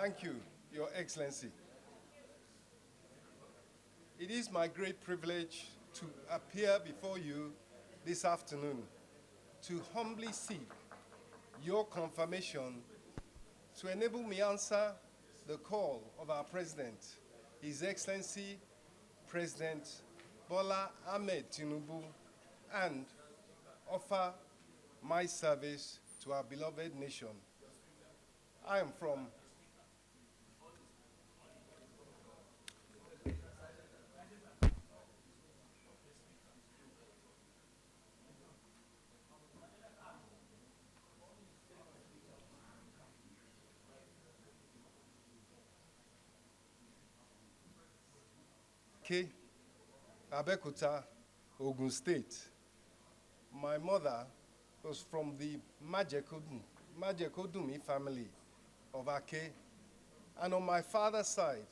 Thank you, Your Excellency. It is my great privilege to appear before you this afternoon to humbly seek your confirmation to enable me answer the call of our President, His Excellency President Bola Ahmed Tinubu, and offer my service to our beloved nation. I am from Abeokuta, Ogun State. My mother was from the Majekodunmi family of Ake. And on my father's side,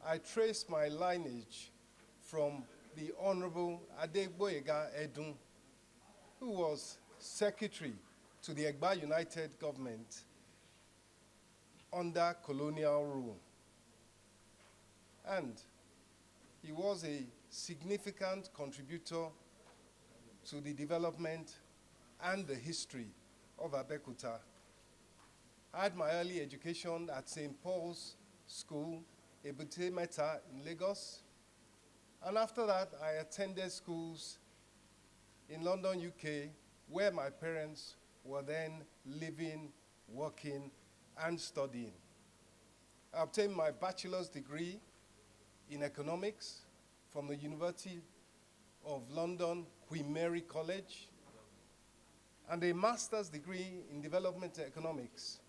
I traced my lineage from the Honorable Adegboyega Edun, who was secretary to the Egba United government under colonial rule. And he was a significant contributor to the development and the history of Abeokuta. I had my early education at St. Paul's School, Ebute Meta in Lagos. And after that, I attended schools in London, UK, where my parents were then living, working, and studying. I obtained my bachelor's degree in economics from the University of London, Queen Mary College, and a master's degree in development economics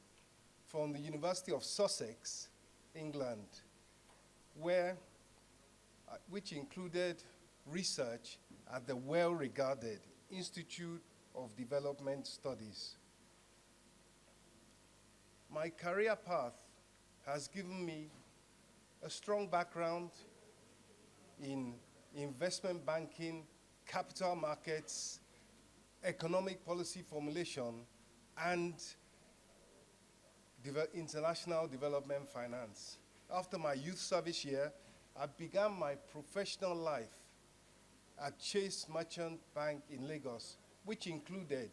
from the University of Sussex, England, which included research at the well-regarded Institute of Development Studies. My career path has given me a strong background in investment banking, capital markets, economic policy formulation, and international development finance. After my youth service year, I began my professional life at Chase Merchant Bank in Lagos, which included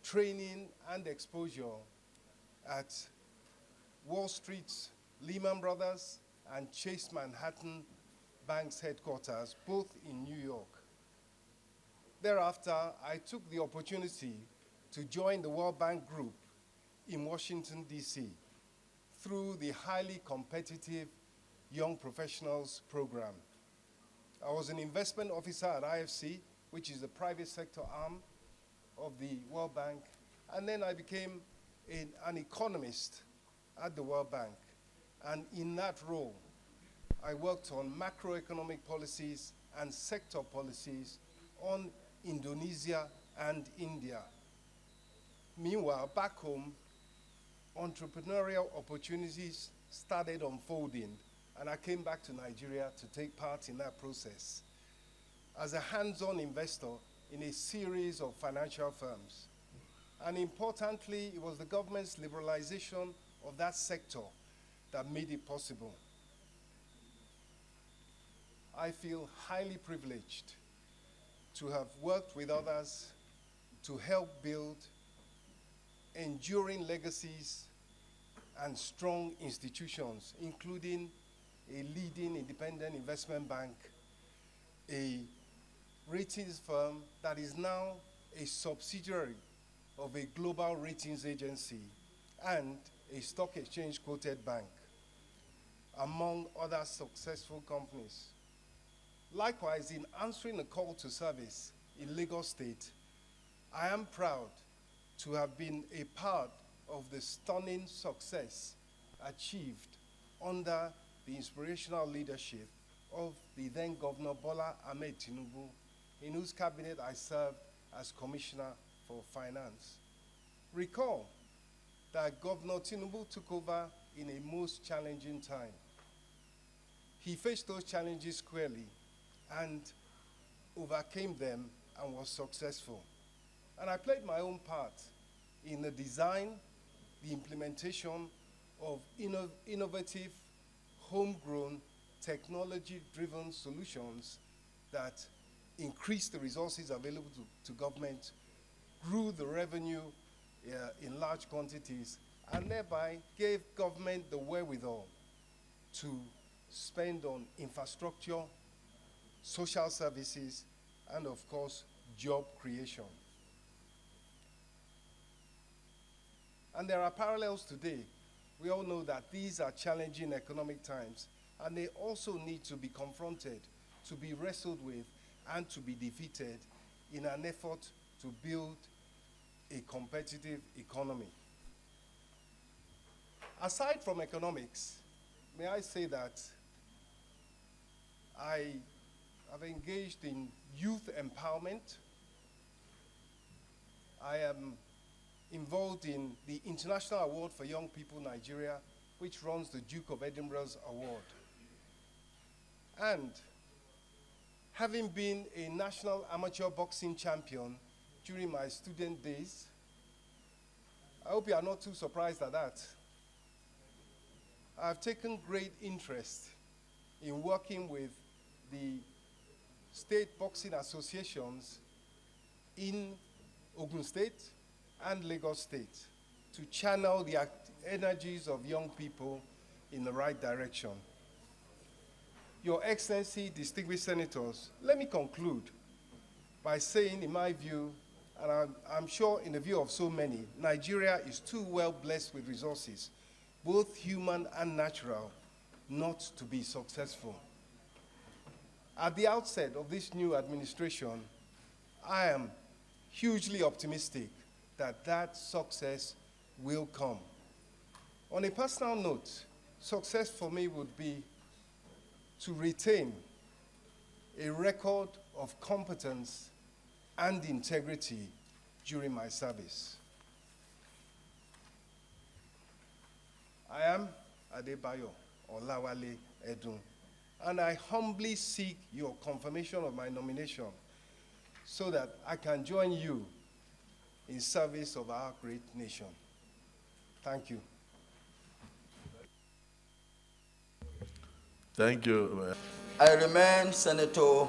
training and exposure at Wall Street's Lehman Brothers and Chase Manhattan Bank's headquarters, both in New York. Thereafter, I took the opportunity to join the World Bank Group in Washington, D.C. through the highly competitive Young Professionals Program. I was an investment officer at IFC, which is the private sector arm of the World Bank, and then I became an economist at the World Bank. And in that role, I worked on macroeconomic policies and sector policies on Indonesia and India. Meanwhile, back home, entrepreneurial opportunities started unfolding, and I came back to Nigeria to take part in that process as a hands-on investor in a series of financial firms. And importantly, it was the government's liberalization of that sector that made it possible. I feel highly privileged to have worked with others to help build enduring legacies and strong institutions, including a leading independent investment bank, a ratings firm that is now a subsidiary of a global ratings agency, and a stock exchange quoted bank, among other successful companies. Likewise, in answering a call to service in Lagos State, I am proud to have been a part of the stunning success achieved under the inspirational leadership of the then Governor Bola Ahmed Tinubu, in whose cabinet I served as Commissioner for Finance. Recall that Governor Tinubu took over in a most challenging time. He faced those challenges squarely and overcame them and was successful. And I played my own part in the design, the implementation, of innovative, homegrown, technology-driven solutions that increased the resources available to government, grew the revenue in large quantities, and thereby gave government the wherewithal to spend on infrastructure, social services, and of course, job creation. And there are parallels today. We all know that these are challenging economic times, and they also need to be confronted, to be wrestled with, and to be defeated in an effort to build a competitive economy. Aside from economics, may I say that I have engaged in youth empowerment. I am involved in the International Award for Young People Nigeria, which runs the Duke of Edinburgh's award. And having been a national amateur boxing champion during my student days, I hope you are not too surprised at that. I've taken great interest in working with the state boxing associations in Ogun State and Lagos State to channel the energies of young people in the right direction. Your Excellency, distinguished senators, let me conclude by saying, in my view, and I'm sure in the view of so many, Nigeria is too well blessed with resources, both human and natural, not to be successful. At the outset of this new administration, I am hugely optimistic that that success will come. On a personal note, success for me would be to retain a record of competence and integrity during my service. I am Adebayo Olawale Edun, and I humbly seek your confirmation of my nomination so that I can join you in service of our great nation. Thank you. Thank you. I remain Senator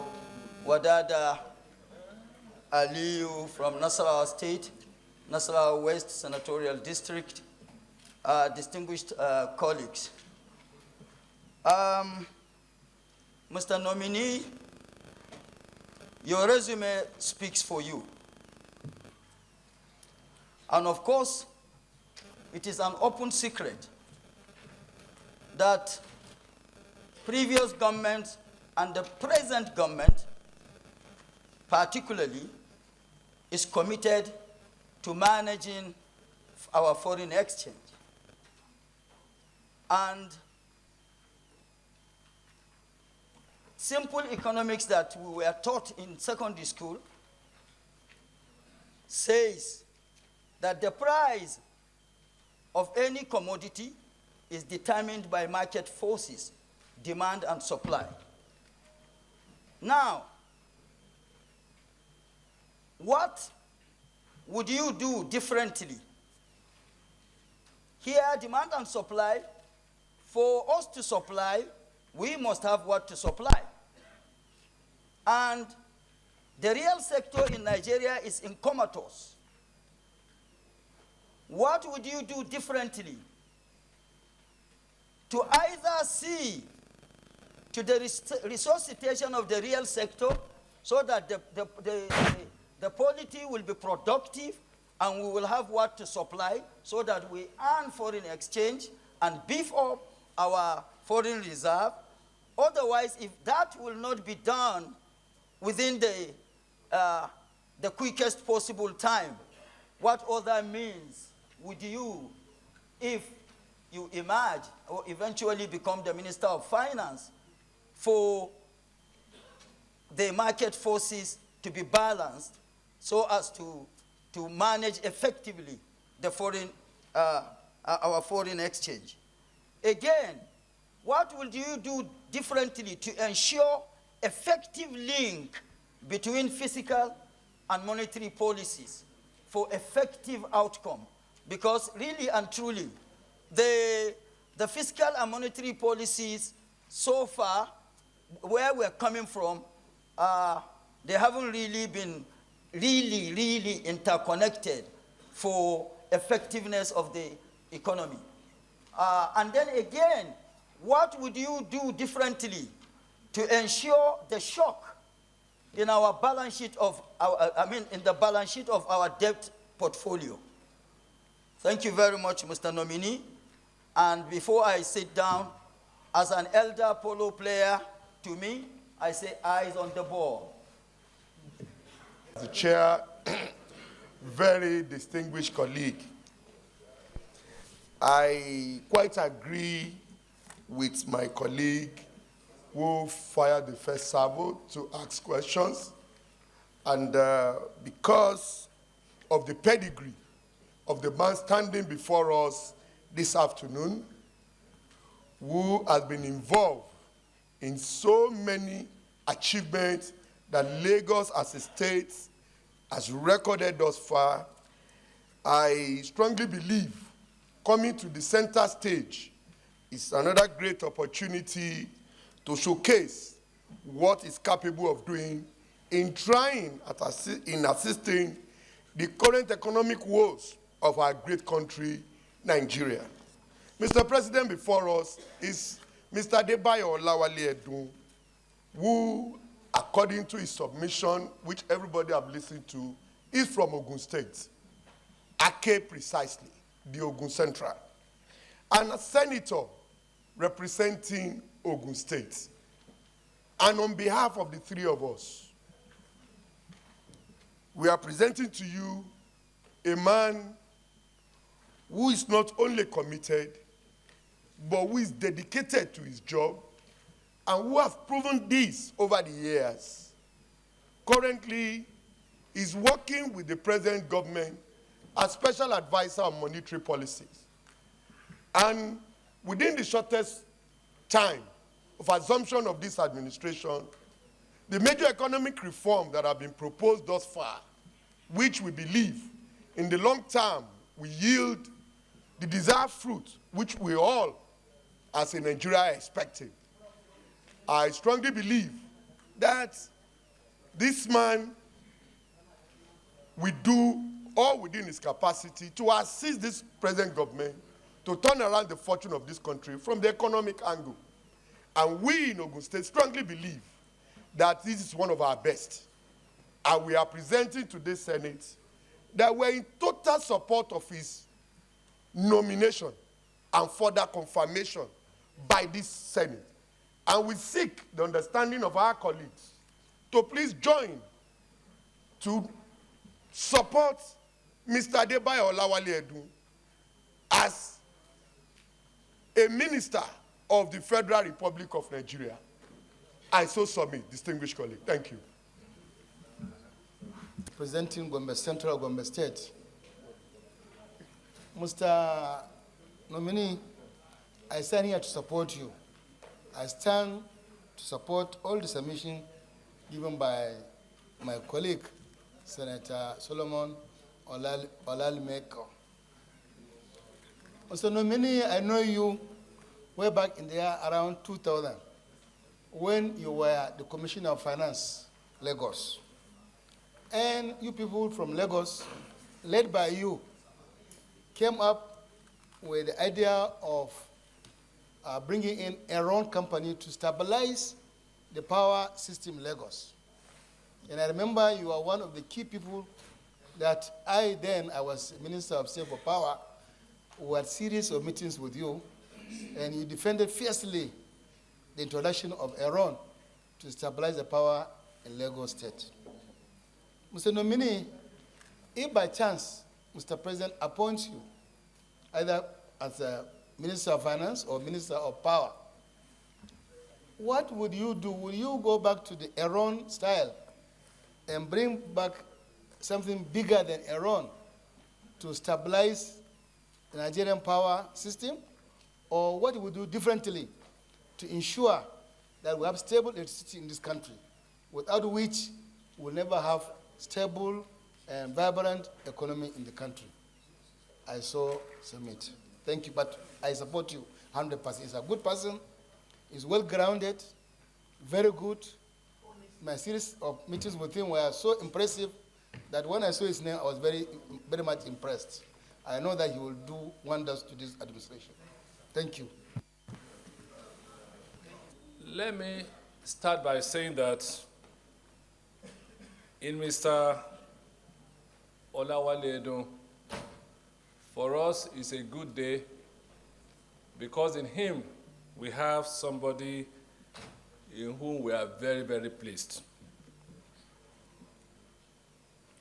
Wadada Aliyu from Nasarawa State, Nasarawa West Senatorial District. Distinguished colleagues. Mr. Nominee, your resume speaks for you. And of course, it is an open secret that previous government and the present government particularly is committed to managing our foreign exchange. And simple economics that we were taught in secondary school says that the price of any commodity is determined by market forces, demand and supply. Now, what would you do differently? Here, demand and supply. For us to supply, we must have what to supply. And the real sector in Nigeria is in comatose. What would you do differently to either see to the resuscitation of the real sector so that the polity will be productive and we will have what to supply so that we earn foreign exchange and beef up our foreign reserve? Otherwise, if that will not be done within the quickest possible time, what other means would you, if you emerge or eventually become the Minister of Finance, for the market forces to be balanced so as to manage effectively the foreign, our foreign exchange? Again, what will you do differently to ensure effective link between fiscal and monetary policies for effective outcome? Because really and truly, the fiscal and monetary policies so far, where we're coming from, they haven't really been really interconnected for effectiveness of the economy. And then again, what would you do differently to ensure the shock in our balance sheet of our, in the balance sheet of our debt portfolio? Thank you very much, Mr. Nominee. And before I sit down, as an elder polo player, to me, I say eyes on the ball. The chair, very distinguished colleague, I quite agree with my colleague who fired the first salvo to ask questions. And because of the pedigree of the man standing before us this afternoon, who has been involved in so many achievements that Lagos as a state has recorded thus far, I strongly believe coming to the center stage is another great opportunity to showcase what is capable of doing in trying in assisting the current economic woes of our great country, Nigeria. Mr. President, before us is Mr. Adebayo Olawale Edun, who, according to his submission, which everybody have listened to, is from Ogun State, Ake precisely, the Ogun Central, and a senator representing Ogun State. And on behalf of the three of us, we are presenting to you a man who is not only committed, but who is dedicated to his job and who has proven this over the years. Currently, is working with the present government as special advisor on monetary policies. And within the shortest time of assumption of this administration, the major economic reform that have been proposed thus far, which we believe in the long term will yield the desired fruit, which we all as a Nigeria are expecting. I strongly believe that this man will do all within his capacity to assist this present government to turn around the fortune of this country from the economic angle. And we in Ogun State strongly believe that this is one of our best. And we are presenting to this Senate that we're in total support of his nomination and further confirmation by this Senate. And we seek the understanding of our colleagues to please join to support Mr. Adebayo Olawale Edun as a minister of the Federal Republic of Nigeria. I so submit, distinguished colleague. Thank you. Presenting Gombe Central, Gombe State. Mr. Nominee, I stand here to support you. I stand to support all the submission given by my colleague, Senator Solomon Olalimeko. Mr. Nominee, I know you way back in the year around 2000 when you were the Commissioner of Finance, Lagos. And you people from Lagos, led by you, came up with the idea of bringing in Enron company to stabilize the power system in Lagos. And I remember you are one of the key people that I was Minister of State for Power, who had series of meetings with you, and you defended fiercely the introduction of Enron to stabilize the power in Lagos State. Mr. Nominee, if by chance Mr. President appoints you either as a Minister of Finance or Minister of Power, what would you do? Will you go back to the Enron style and bring back something bigger than Enron to stabilize the Nigerian power system? Or what would you do differently to ensure that we have stable electricity in this country, without which we'll never have stable and vibrant economy in the country? I so submit. Thank you, but I support you 100%. He's a good person. He's well-grounded, very good. My series of meetings with him were so impressive that when I saw his name, I was very, very much impressed. I know that he will do wonders to this administration. Thank you. Let me start by saying that in Mr. Olawale Edun, for us, it's a good day because in him, we have somebody in whom we are very, very pleased.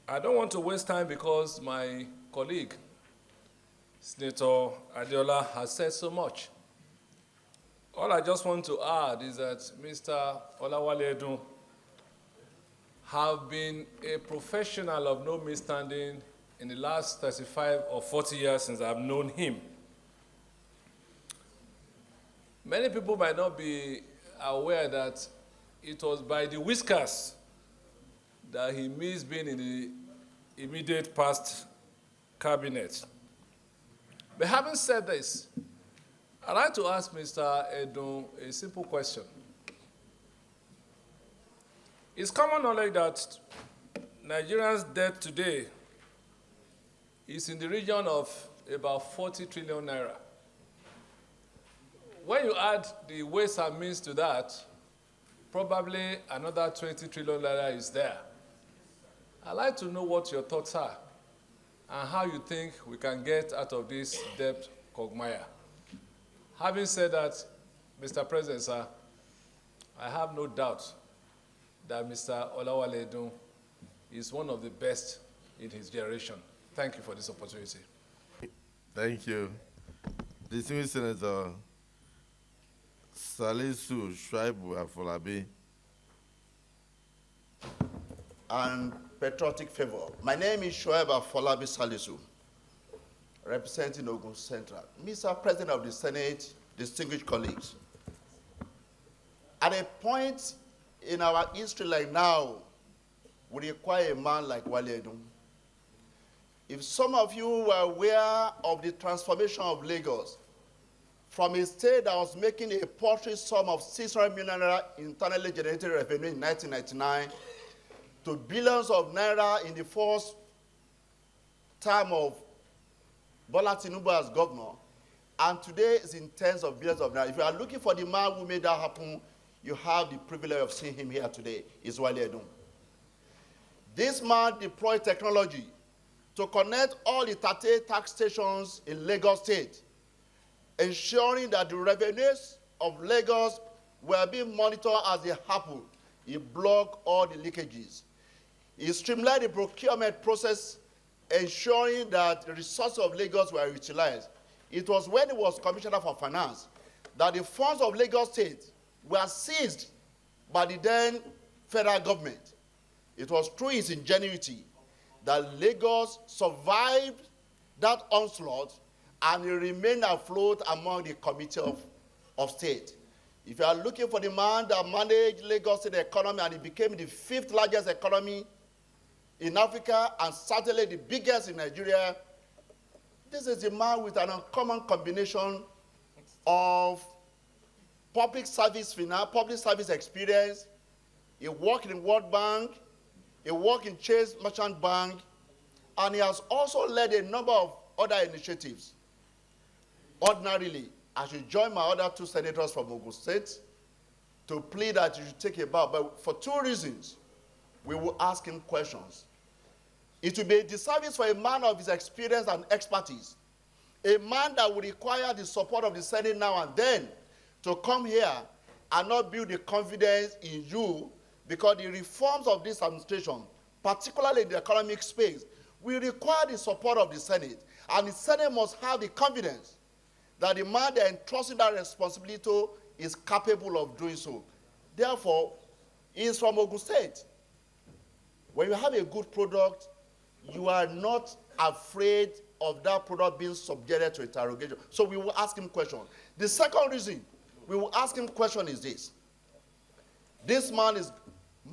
I don't want to waste time because my colleague, Senator Adeola, has said so much. All I just want to add is that Mr. Olawale Edun have been a professional of no misstanding in the last 35 or 40 years since I've known him. Many people might not be aware that it was by the whiskers that he missed being in the immediate past cabinet. But having said this, I'd like to ask Mr. Edun a simple question. It's common knowledge that Nigerians' debt today is in the region of about 40 trillion naira. When you add the ways and means to that, probably another 20 trillion naira is there. I'd like to know what your thoughts are and how you think we can get out of this debt quagmire. Having said that, Mr. President, sir, I have no doubt that Mr. Olawale Edun is one of the best in his generation. Thank you for this opportunity. Thank you. Distinguished Senator Salisu Shaibu Afolabi. And patriotic favor. My name is Shoaib Afolabi Salisu, representing Ogun Central. Mr. President of the Senate, distinguished colleagues, at a point in our history like now, we require a man like Wale Edun. If some of you were aware of the transformation of Lagos from a state that was making a paltry sum of 600 million naira internally generated revenue in 1999 to billions of naira in the first term of Bola Tinubu as governor, and today is in tens of billions of naira. If you are looking for the man who made that happen, you have the privilege of seeing him here today, is Wale Edun. This man deployed technology to connect all the 38 tax stations in Lagos State, ensuring that the revenues of Lagos were being monitored as they happened. He blocked all the leakages. He streamlined the procurement process, ensuring that the resources of Lagos were utilized. It was when he was Commissioner for Finance that the funds of Lagos State were seized by the then federal government. It was through his ingenuity that Lagos survived that onslaught and he remained afloat among the Committee of State. If you are looking for the man that managed Lagos State economy and it became the 5th largest economy in Africa and certainly the biggest in Nigeria, this is a man with an uncommon combination of public service finance, public service experience. He worked in World Bank, he worked in Chase Merchant Bank, and he has also led a number of other initiatives. Ordinarily, I should join my other 2 senators from Ogun State to plead that you should take a bow. But for 2 reasons, we will ask him questions. It will be a disservice for a man of his experience and expertise, a man that will require the support of the Senate now and then to come here and not build the confidence in you, because the reforms of this administration, particularly in the economic space, will require the support of the Senate. And the Senate must have the confidence that the man they entrusted that responsibility to is capable of doing so. Therefore, he is from Ogun State. When you have a good product, you are not afraid of that product being subjected to interrogation. So we will ask him questions. The second reason we will ask him question is this. This man is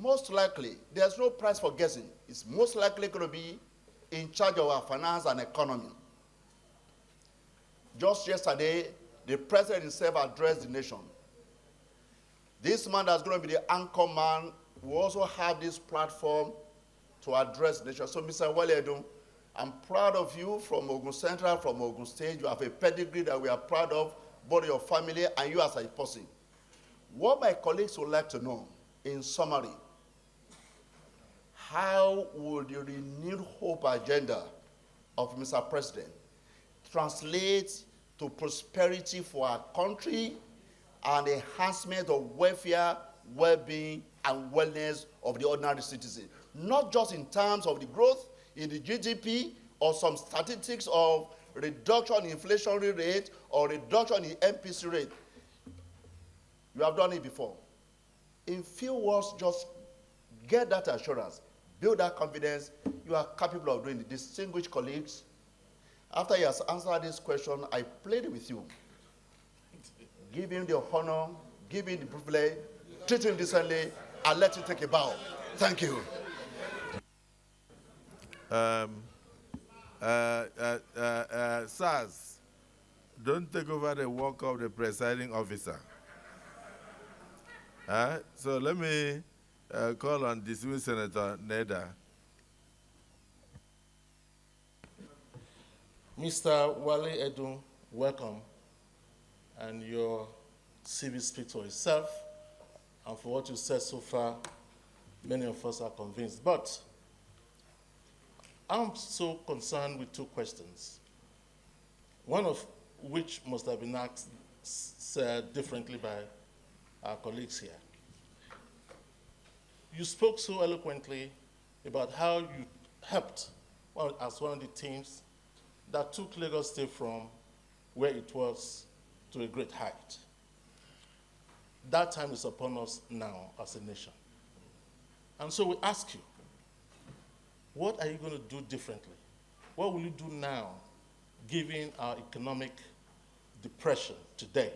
most likely, there's no price for guessing, is most likely going to be in charge of our finance and economy. Just yesterday, the president himself addressed the nation. This man that's going to be the anchor man will also have this platform to address the nation. So, Mr. Waledu, I'm proud of you from Ogun Central, from Ogun State. You have a pedigree that we are proud of, both your family and you as a person. What my colleagues would like to know, in summary, how would the renewed hope agenda of Mr. President translate to prosperity for our country and enhancement of welfare, well-being, and wellness of the ordinary citizen? Not just in terms of the growth in the GDP or some statistics of reduction in inflationary rate or reduction in MPC rate. You have done it before. In few words, just get that assurance, build that confidence. You are capable of doing it. Distinguished colleagues, after he has answered this question, I plead with you. Give him the honor, give him the privilege, treat him decently, and let him take a bow. Thank you. SARS, don't take over the work of the presiding officer. So let me call on distinguished Senator Naira. Mr. Wale Edun, welcome. And your CV speaks for itself. And for what you said so far, many of us are convinced. But I'm so concerned with two questions, one of which must have been asked said differently by our colleagues here. You spoke so eloquently about how you helped as one of the teams that took Lagos State from where it was to a great height. That time is upon us now as a nation. And so we ask you, what are you going to do differently? What will you do now, given our economic depression today,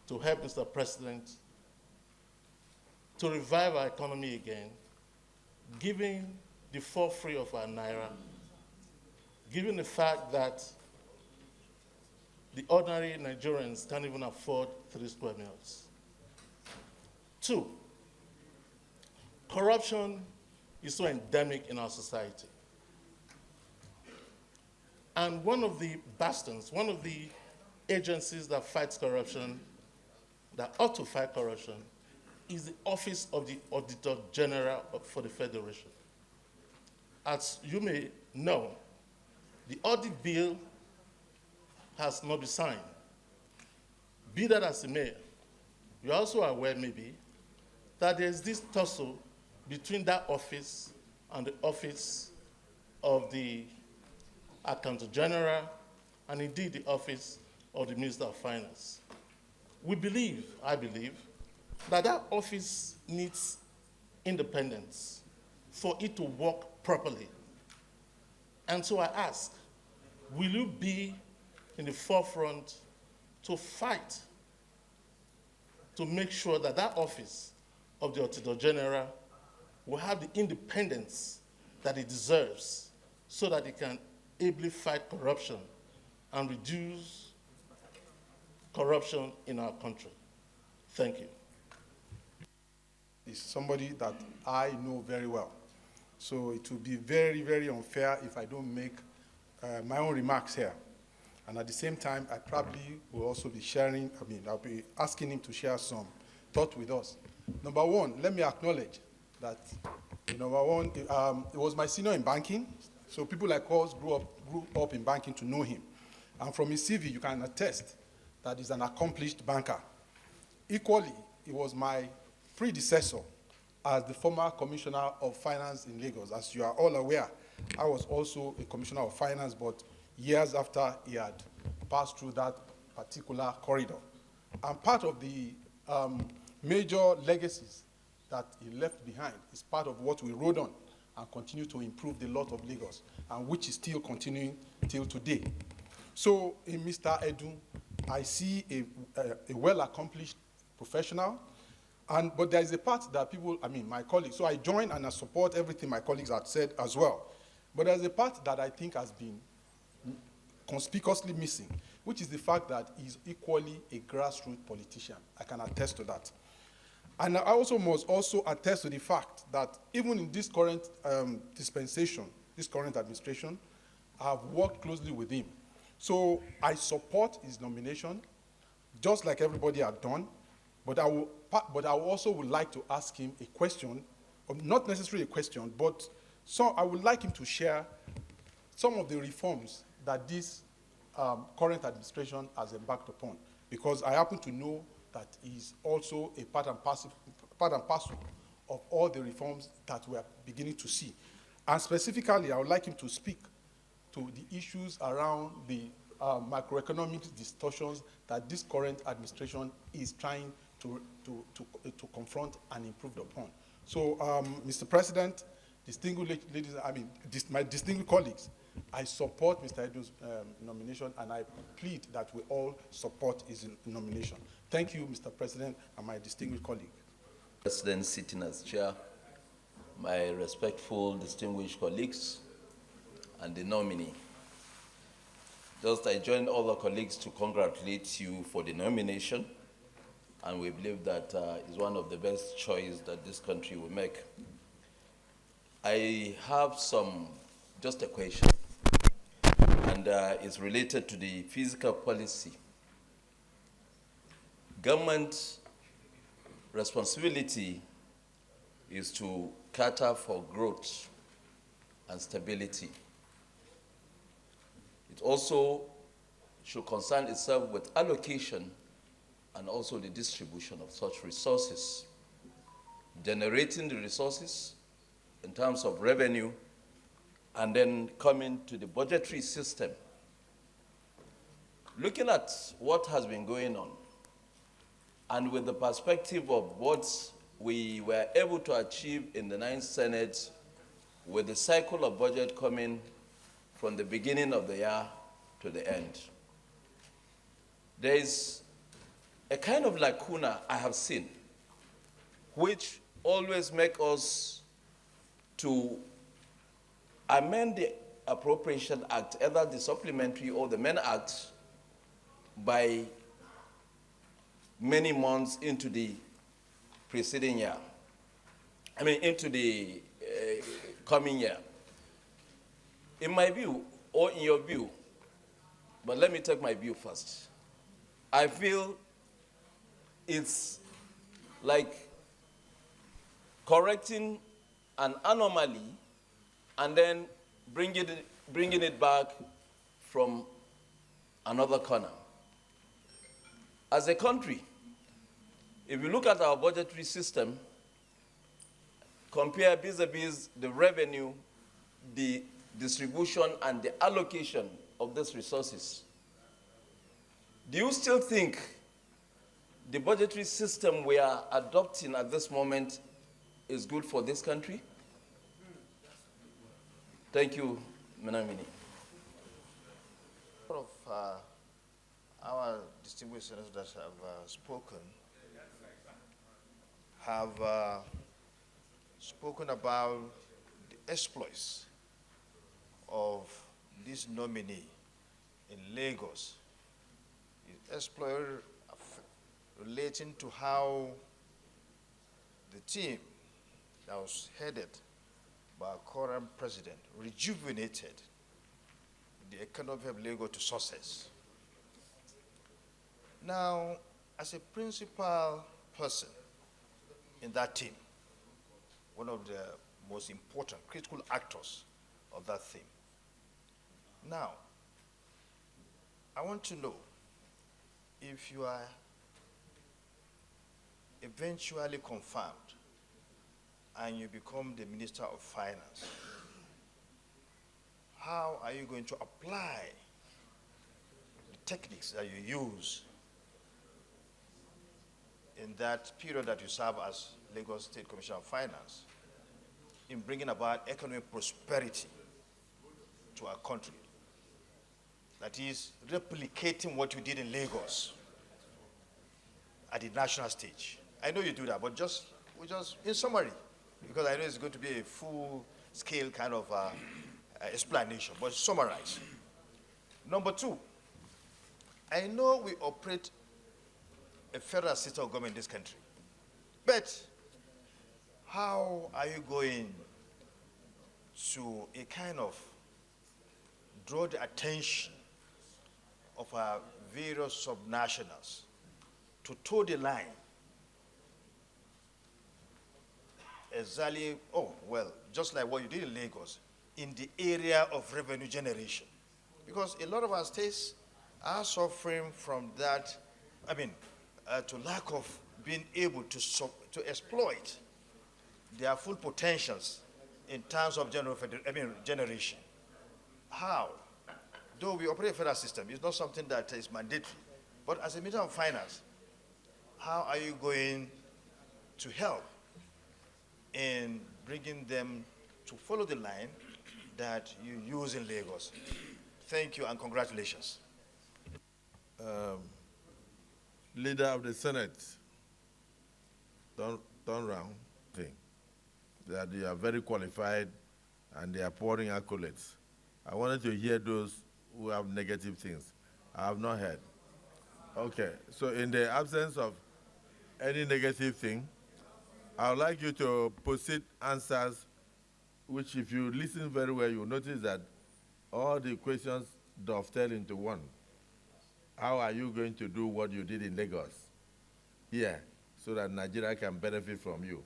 to help Mr. President to revive our economy again, given the fall free of our Naira, given the fact that the ordinary Nigerians can't even afford 3 square meals? 2, corruption is so endemic in our society. And one of the bastions, one of the agencies that fights corruption, that ought to fight corruption, is the Office of the Auditor General for the Federation. As you may know, the audit bill has not been signed. Be that as it may, you're also aware maybe that there's this tussle between that office and the Office of the Accountant General, and indeed the Office of the Minister of Finance. We believe, I believe, that that office needs independence for it to work properly. And so I ask, will you be in the forefront to fight to make sure that that Office of the Auditor General will have the independence that it deserves so that it can ably fight corruption and reduce corruption in our country? Thank you. Is somebody that I know very well. So it will be very, very unfair if I don't make my own remarks here. And at the same time, I probably will also be sharing, I'll be asking him to share some thought with us. Number one, let me acknowledge that, number one, it was my senior in banking. So people like us grew up in banking to know him. And from his CV, you can attest that he's an accomplished banker. Equally, he was my predecessor as the former Commissioner of Finance in Lagos. As you are all aware, I was also a Commissioner of Finance, but years after he had passed through that particular corridor. And part of the major legacies that he left behind is part of what we rode on and continue to improve the lot of Lagos, and which is still continuing till today. So in Mr. Edun, I see a well-accomplished professional, but there is a part that people, my colleagues, so I join and I support everything my colleagues have said as well. But there's a part that I think has been conspicuously missing, which is the fact that he's equally a grassroots politician. I can attest to that. And I also must also attest to the fact that even in this current dispensation, this current administration, I have worked closely with him. So I support his nomination, just like everybody had done, but I also would like to ask him a question, or not necessarily a question, but I would like him to share some of the reforms that this current administration has embarked upon, because I happen to know that he's also a part and parcel of all the reforms that we are beginning to see. And specifically, I would like him to speak to the issues around the macroeconomic distortions that this current administration is trying to confront and improve upon. So, Mr. President, my distinguished colleagues, I support Mr. Edo's nomination, and I plead that we all support his nomination. Thank you, Mr. President, and my distinguished colleague. President sitting as chair, my respectful distinguished colleagues, and the nominee. Just I join other colleagues to congratulate you for the nomination, and we believe that is one of the best choices that this country will make. I have just a question, and it's related to the fiscal policy. Government responsibility is to cater for growth and stability. It also should concern itself with allocation and also the distribution of such resources, generating the resources in terms of revenue, and then coming to the budgetary system. Looking at what has been going on, and with the perspective of what we were able to achieve in the 9th Senate, with the cycle of budget coming from the beginning of the year to the end, there is a kind of lacuna I have seen, which always make us to amend the Appropriation Act, either the supplementary or the main act, by many months into the preceding year. Into the coming year. In my view, or in your view, but let me take my view first. I feel it's like correcting an anomaly and then bringing it back from another corner. As a country, if you look at our budgetary system, compare vis-a-vis the revenue, the distribution, and the allocation of these resources, do you still think the budgetary system we are adopting at this moment is good for this country? Thank you, Nominee. Of our distinguished senators that have spoken have spoken about the exploits of this nominee in Lagos. The exploit relating to how the team that was headed by our current president rejuvenated the economy of Lagos to success. Now, as a principal person in that team, one of the most important, critical actors of that theme. Now, I want to know if you are eventually confirmed and you become the Minister of Finance, how are you going to apply the techniques that you use in that period that you serve as Lagos State Commissioner of Finance in bringing about economic prosperity to our country? That is, replicating what you did in Lagos at the national stage. I know you do that, but just in summary, because I know it's going to be a full-scale kind of explanation, but summarize. Number two, I know we operate a federal system of government in this country, but how are you going to a kind of draw the attention of our various subnationals to toe the line exactly, just like what you did in Lagos, in the area of revenue generation? Because a lot of our states are suffering from that, to lack of being able to exploit their full potentials in terms of generation. How? Though we operate a federal system, it's not something that is mandatory. But as a Minister of Finance, how are you going to help in bringing them to follow the line that you use in Lagos? Thank you and congratulations. Leader of the Senate, turn round, thing, that you are very qualified and they are pouring accolades. I wanted to hear those who have negative things. I have not heard. Okay, so in the absence of any negative thing, I would like you to posit answers, which if you listen very well, you'll notice that all the questions dovetail into one. How are you going to do what you did in Lagos here so that Nigeria can benefit from you?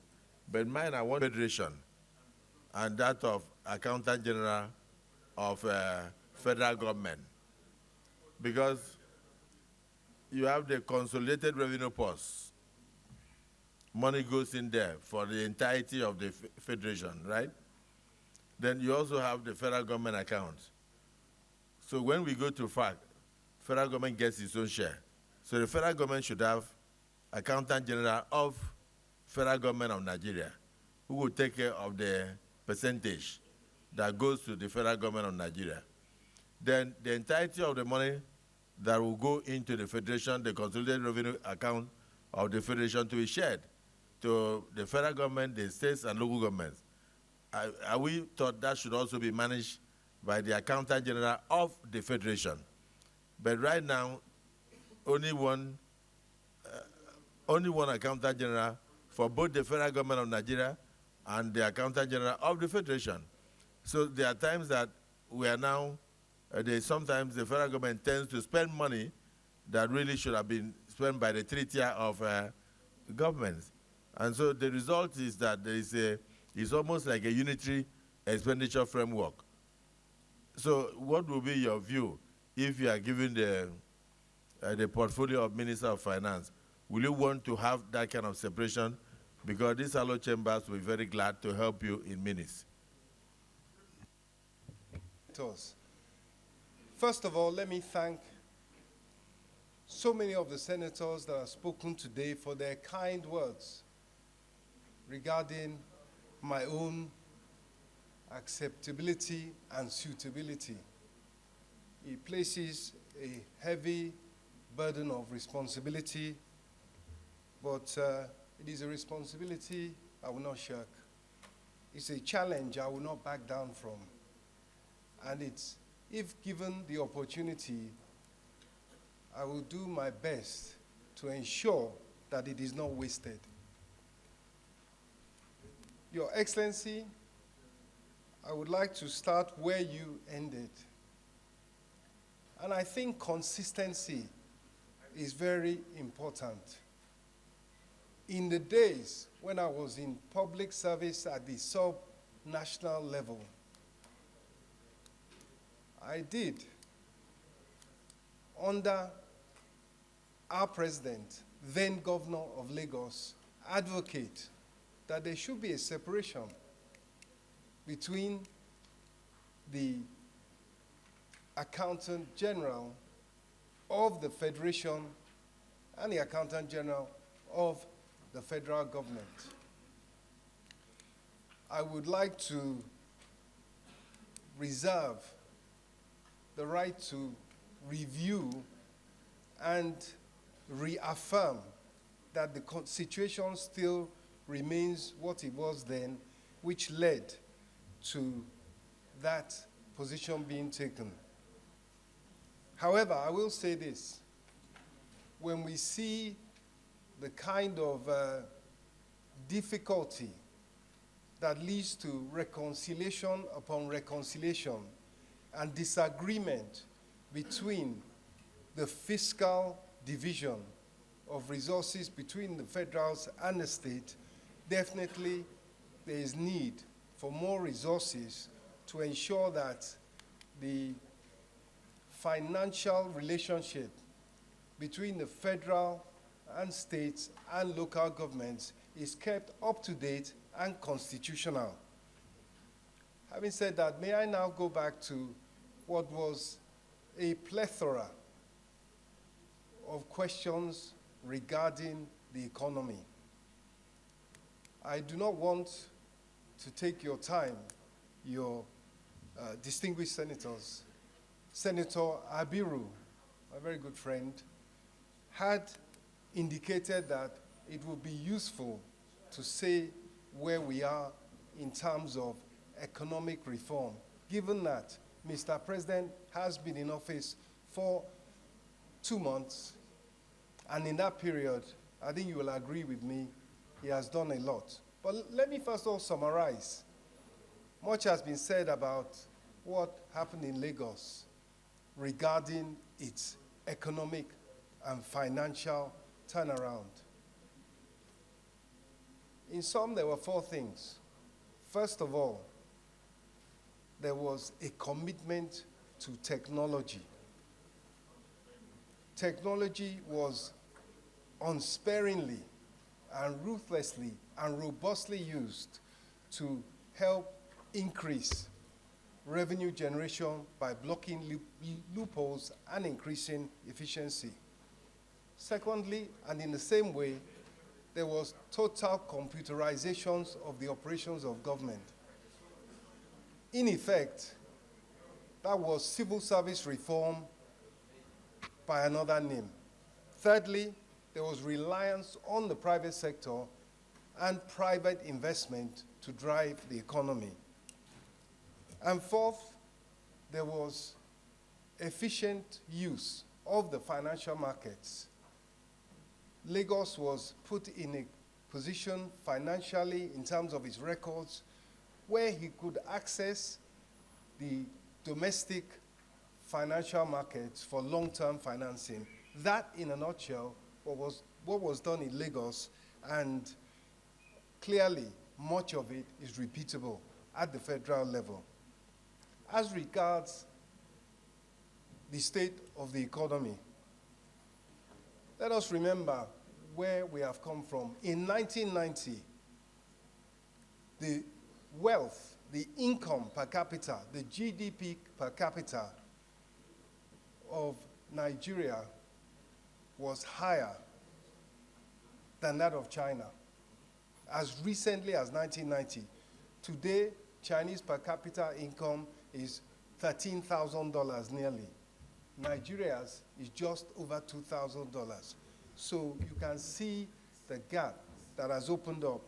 But mine, I want federation and that of Accountant General of federal government, because you have the consolidated revenue post. Money goes in there for the entirety of the federation, right? Then you also have the federal government account. So when we go to FAC, federal government gets its own share. So the federal government should have Accountant General of federal government of Nigeria, who will take care of the percentage that goes to the federal government of Nigeria. Then the entirety of the money that will go into the federation, the consolidated revenue account of the federation, to be shared to the federal government, the states, and local governments. Are we thought that should also be managed by the Accountant General of the federation? But right now, only one Accountant General for both the federal government of Nigeria and the Accountant General of the federation. So there are times that we are now, sometimes the federal government tends to spend money that really should have been spent by the three-tier of governments. And so the result is that there is it's almost like a unitary expenditure framework. So what will be your view if you are given the portfolio of Minister of Finance? Will you want to have that kind of separation? Because these Allo chambers will be very glad to help you in minutes. First of all, let me thank so many of the senators that have spoken today for their kind words regarding my own acceptability and suitability. It places a heavy burden of responsibility, but it is a responsibility I will not shirk. It's a challenge I will not back down from. And it's, if given the opportunity, I will do my best to ensure that it is not wasted. Your Excellency, I would like to start where you ended. And I think consistency is very important. In the days when I was in public service at the sub-national level, I did, under our president, then Governor of Lagos, advocate that there should be a separation between the Accountant General of the Federation and the Accountant General of the federal government. I would like to reserve the right to review and reaffirm that the situation still remains what it was then, which led to that position being taken. However, I will say this. when we see the kind of difficulty that leads to reconciliation upon reconciliation and disagreement between the fiscal division of resources between the federals and the state, definitely there is need for more resources to ensure that the financial relationship between the federal and states and local governments is kept up to date and constitutional. Having said that, may I now go back to what was a plethora of questions regarding the economy. I do not want to take your time, your distinguished senators. Senator Abiru, a very good friend, had indicated that it would be useful to say where we are in terms of economic reform, given that Mr. President has been in office for 2 months, and in that period, I think you will agree with me, he has done a lot. But let me first of all summarize. Much has been said about what happened in Lagos regarding its economic and financial turnaround. In sum, there were 4 things. First of all, there was a commitment to technology. Technology was unsparingly and ruthlessly and robustly used to help increase revenue generation by blocking loopholes and increasing efficiency. Secondly, and in the same way, there was total computerizations of the operations of government. In effect, that was civil service reform by another name. Thirdly, there was reliance on the private sector and private investment to drive the economy. And fourth, there was efficient use of the financial markets. Lagos was put in a position financially in terms of its records where he could access the domestic financial markets for long-term financing. That, in a nutshell, what was done in Lagos, and clearly much of it is repeatable at the federal level. As regards the state of the economy, let us remember where we have come from. In 1990, the wealth, the income per capita, the GDP per capita of Nigeria was higher than that of China. As recently as 1990, today, Chinese per capita income is $13,000 nearly. Nigeria's is just over $2,000. So you can see the gap that has opened up.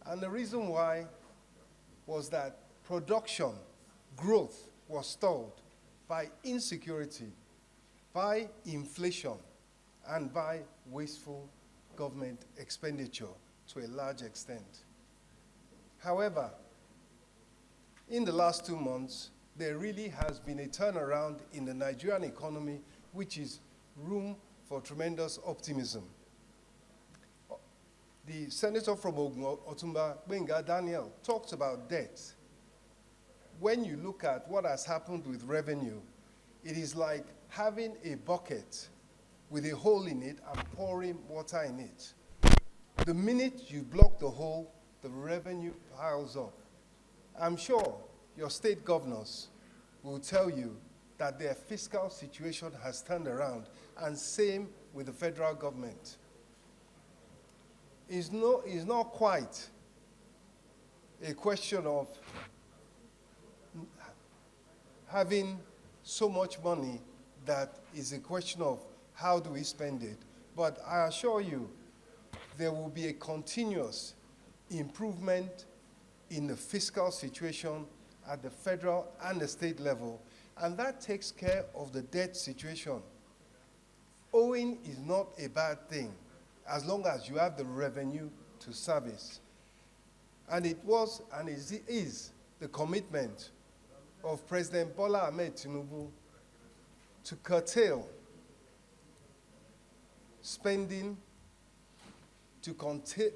And the reason why was that production growth was stalled by insecurity, by inflation, and by wasteful government expenditure to a large extent. However, in the last 2 months, there really has been a turnaround in the Nigerian economy, which is room for tremendous optimism. The senator from Ogun, Otumba Benga Daniel, talked about debt. When you look at what has happened with revenue, it is like having a bucket with a hole in it and pouring water in it. The minute you block the hole, the revenue piles up. I'm sure your state governors will tell you that their fiscal situation has turned around, and same with the federal government. It's not quite a question of having so much money that is a question of how do we spend it. But I assure you, there will be a continuous improvement in the fiscal situation at the federal and the state level, and that takes care of the debt situation. owing is not a bad thing as long as you have the revenue to service. And it was and it is the commitment of President Bola Ahmed Tinubu to curtail spending, to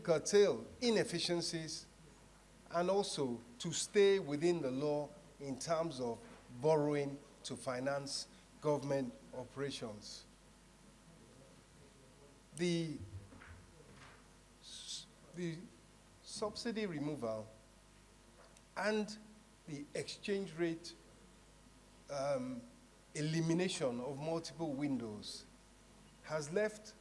curtail inefficiencies, and also to stay within the law in terms of borrowing to finance government operations. The subsidy removal and the exchange rate elimination of multiple windows has left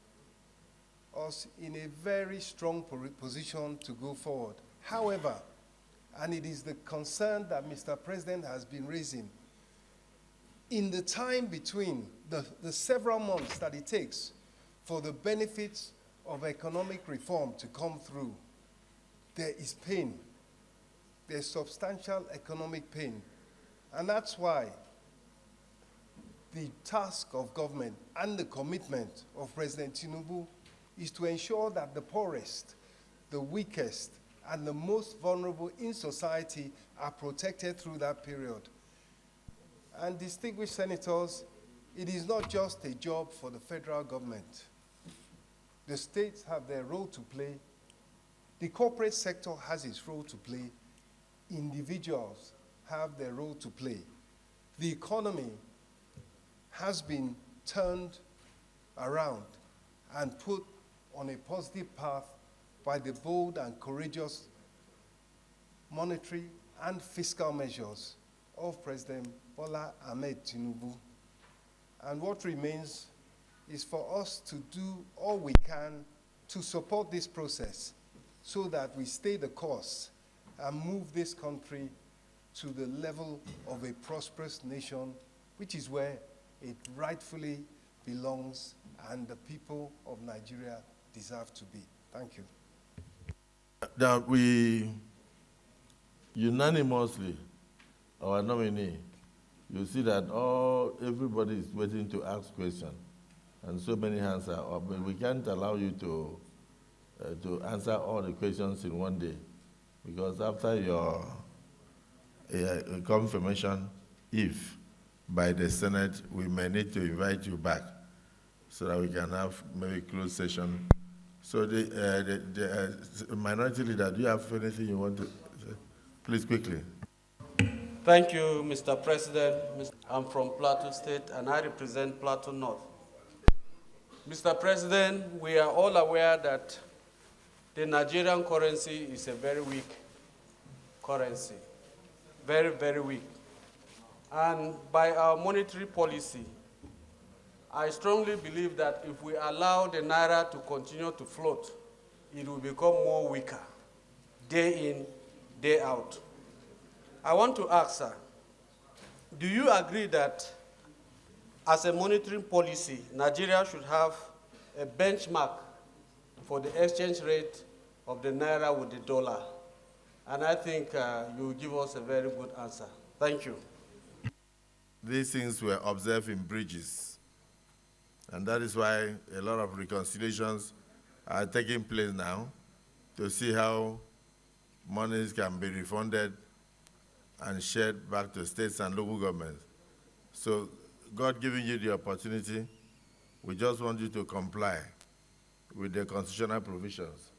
us in a very strong position to go forward. However, and it is the concern that Mr. President has been raising, in the time between the several months that it takes for the benefits of economic reform to come through, there is pain. There's substantial economic pain. And that's why the task of government and the commitment of President Tinubu is to ensure that the poorest, the weakest, and the most vulnerable in society are protected through that period. And distinguished senators, it is not just a job for the federal government. The states have their role to play. The corporate sector has its role to play. Individuals have their role to play. The economy has been turned around and put on a positive path by the bold and courageous monetary and fiscal measures of President Bola Ahmed Tinubu. And what remains is for us to do all we can to support this process so that we stay the course and move this country to the level of a prosperous nation, which is where it rightfully belongs and the people of Nigeria deserve to be. Thank you. Now, we unanimously, our nominee, you see that everybody is waiting to ask questions, and so many hands are up, but we can't allow you to answer all the questions in one day, because after your confirmation, if by the Senate, we may need to invite you back so that we can have maybe closed session. So the minority leader, do you have anything you want to say? Please, quickly. Thank you, Mr. President. I'm from Plateau State, and I represent Plateau North. Mr. President, we are all aware that the Nigerian currency is a very weak currency, very, very weak. And by our monetary policy, I strongly believe that if we allow the Naira to continue to float, it will become more weaker, day in, day out. I want to ask, sir, do you agree that as a monetary policy, Nigeria should have a benchmark for the exchange rate of the Naira with the dollar? And I think you will give us a very good answer. Thank you. These things were observed in bridges. And that is why a lot of reconciliations are taking place now to see how monies can be refunded and shared back to states and local governments. So God giving you the opportunity, we just want you to comply with the constitutional provisions.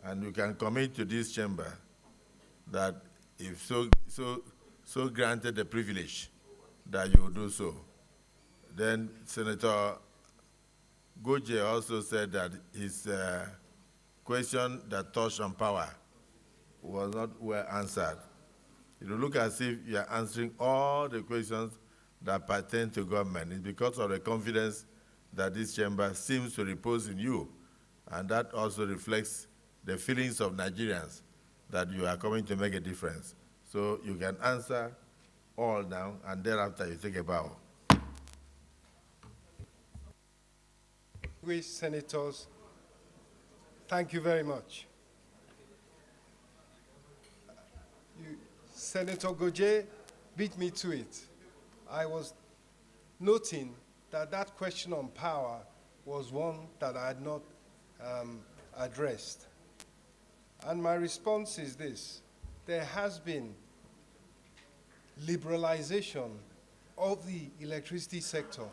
And you can commit to this chamber that if so granted the privilege, that you will do so. Then Senator Goje also said that his question that touched on power was not well answered. It will look as if you are answering all the questions that pertain to government. It's because of the confidence that this chamber seems to repose in you. And that also reflects the feelings of Nigerians that you are coming to make a difference. So you can answer all now, and thereafter you take a bow. We senators, thank you very much. Senator Goje beat me to it. I was noting that that question on power was one that I had not addressed. And my response is this: there has been liberalization of the electricity sector,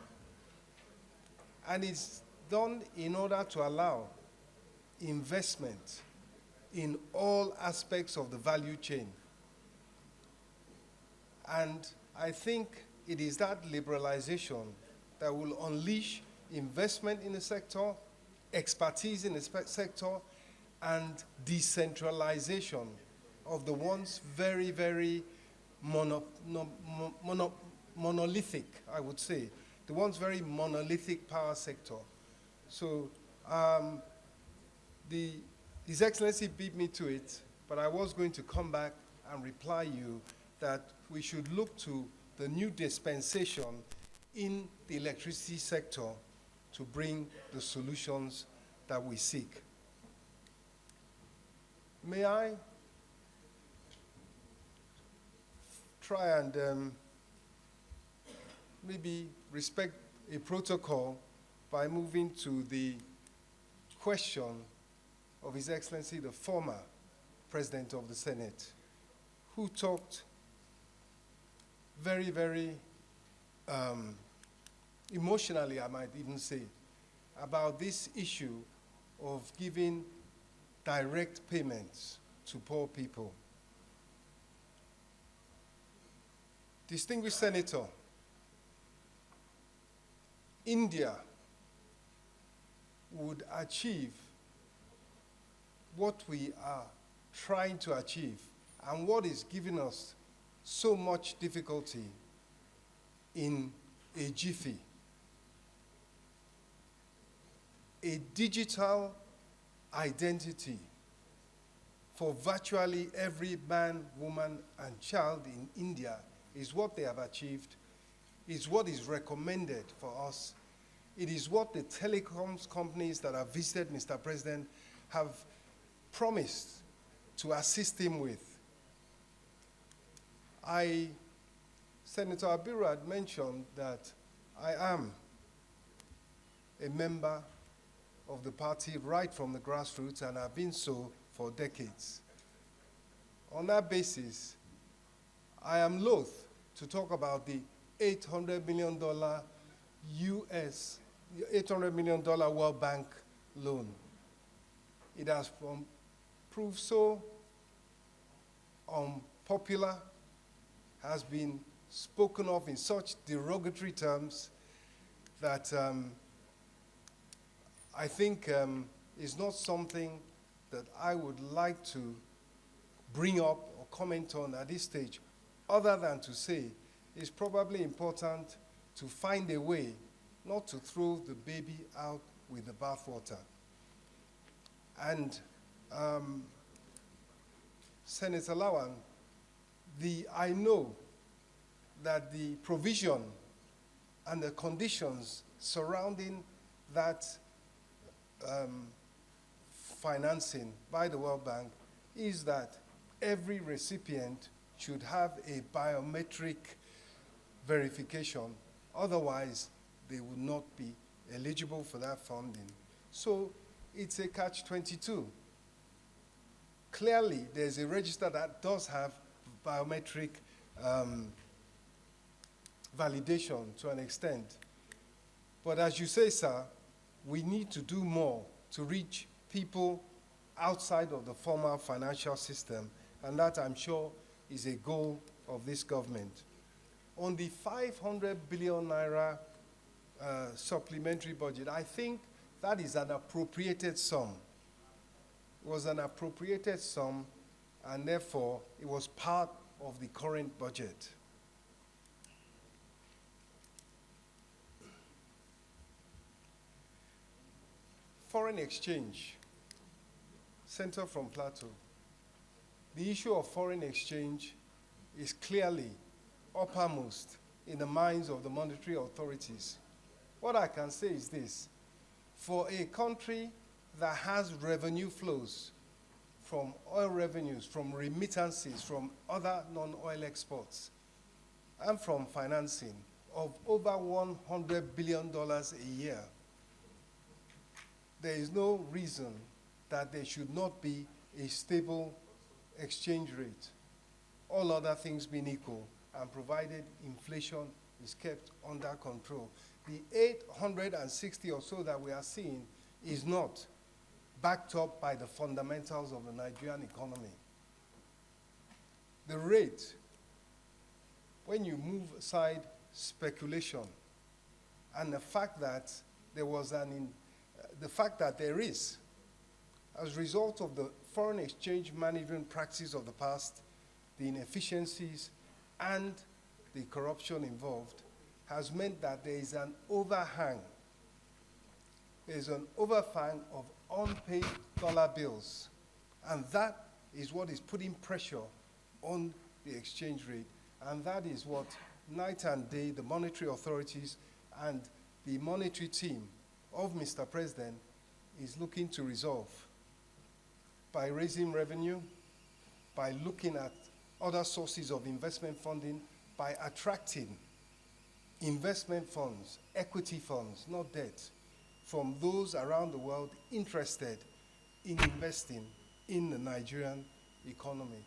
and it's done in order to allow investment in all aspects of the value chain. And I think it is that liberalization that will unleash investment in the sector, expertise in the sector, and decentralization of the once very, very monolithic, I would say, the once very monolithic power sector. So His Excellency beat me to it, but I was going to come back and reply you that we should look to the new dispensation in the electricity sector to bring the solutions that we seek. May I try and maybe respect a protocol by moving to the question of His Excellency, the former President of the Senate, who talked very, very emotionally, I might even say, about this issue of giving direct payments to poor people. Distinguished Senator, India would achieve what we are trying to achieve and what is giving us so much difficulty in a jiffy. A digital identity for virtually every man, woman, and child in India is what they have achieved, is what is recommended for us. It is what the telecoms companies that have visited Mr. President have promised to assist him with. Senator Abiru had mentioned that I am a member of the party right from the grassroots, and have been so for decades. On that basis, I am loath to talk about the $800 million $800 million World Bank loan. It has proved so unpopular, has been spoken of in such derogatory terms that I think is not something that I would like to bring up or comment on at this stage, other than to say it's probably important to find a way not to throw the baby out with the bathwater. And Senator Lawan, I know that the provision and the conditions surrounding that financing by the World Bank is that every recipient should have a biometric verification. Otherwise, they would not be eligible for that funding. So it's a catch-22. Clearly, there's a register that does have biometric validation to an extent. But as you say, sir, we need to do more to reach people outside of the formal financial system, and that, I'm sure, is a goal of this government. On the 500 billion naira supplementary budget, I think that is an appropriated sum. It was an appropriated sum, and therefore it was part of the current budget. Foreign exchange, Senator from Plateau. The issue of foreign exchange is clearly uppermost in the minds of the monetary authorities. What I can say is this: for a country that has revenue flows from oil revenues, from remittances, from other non-oil exports, and from financing of over $100 billion a year, there is no reason that there should not be a stable exchange rate, all other things being equal, and provided inflation is kept under control. The 860 or so that we are seeing is not backed up by the fundamentals of the Nigerian economy. The rate, when you move aside speculation and the fact that there was there is, as a result of the foreign exchange management practices of the past, the inefficiencies and the corruption involved, has meant that there is an overhang. There is an overhang of unpaid dollar bills. And that is what is putting pressure on the exchange rate. And that is what night and day the monetary authorities and the monetary team of Mr. President is looking to resolve by raising revenue, by looking at other sources of investment funding, by attracting investment funds, equity funds, not debt, from those around the world interested in investing in the Nigerian economy.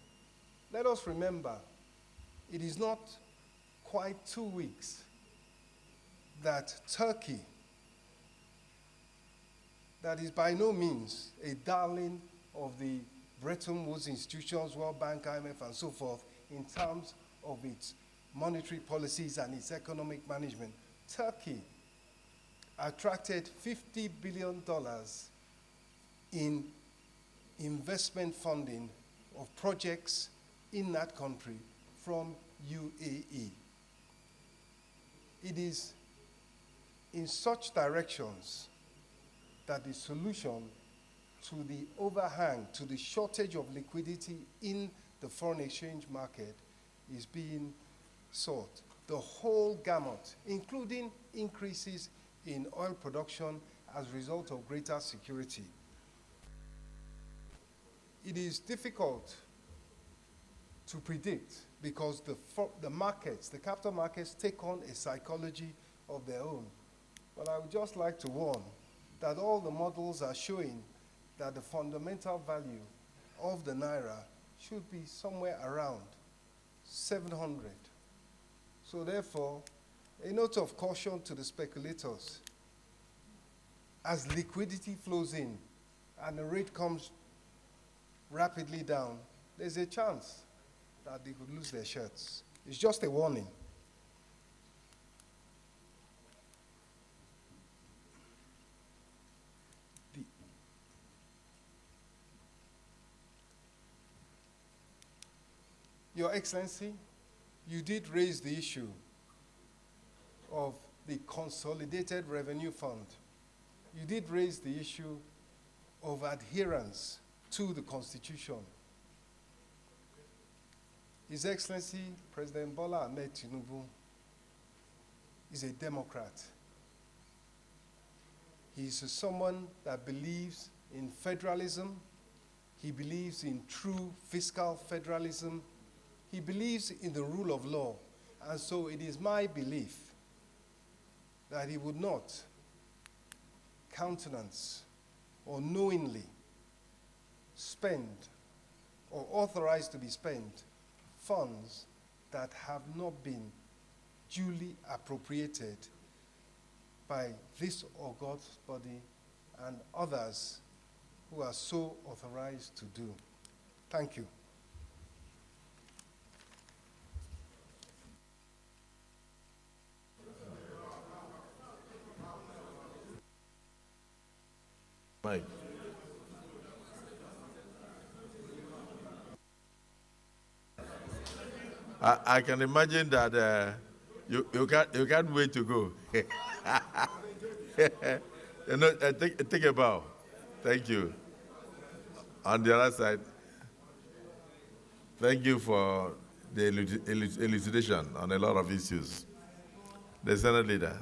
Let us remember, it is not quite 2 weeks that Turkey, that is by no means a darling of the Bretton Woods institutions, World Bank, IMF, and so forth, in terms of its monetary policies and its economic management. Turkey attracted $50 billion in investment funding of projects in that country from UAE. It is in such directions that the solution to the overhang, to the shortage of liquidity in the foreign exchange market is being sought. The whole gamut, including increases in oil production as a result of greater security. It is difficult to predict because the markets, the capital markets, take on a psychology of their own. But I would just like to warn that all the models are showing that the fundamental value of the Naira should be somewhere around 700. So therefore, a note of caution to the speculators. As liquidity flows in and the rate comes rapidly down, there's a chance that they could lose their shirts. It's just a warning. Your Excellency, you did raise the issue of the Consolidated Revenue Fund. You did raise the issue of adherence to the Constitution. His Excellency, President Bola Ahmed Tinubu, is a Democrat. He's someone that believes in federalism. He believes in true fiscal federalism. He believes in the rule of law. And so it is my belief that he would not countenance or knowingly spend or authorize to be spent funds that have not been duly appropriated by this august body and others who are so authorized to do. Thank you. Mike. I can imagine that you can't wait to go. Take a bow. Thank you. On the other side, thank you for the elucidation on a lot of issues. The Senate Leader.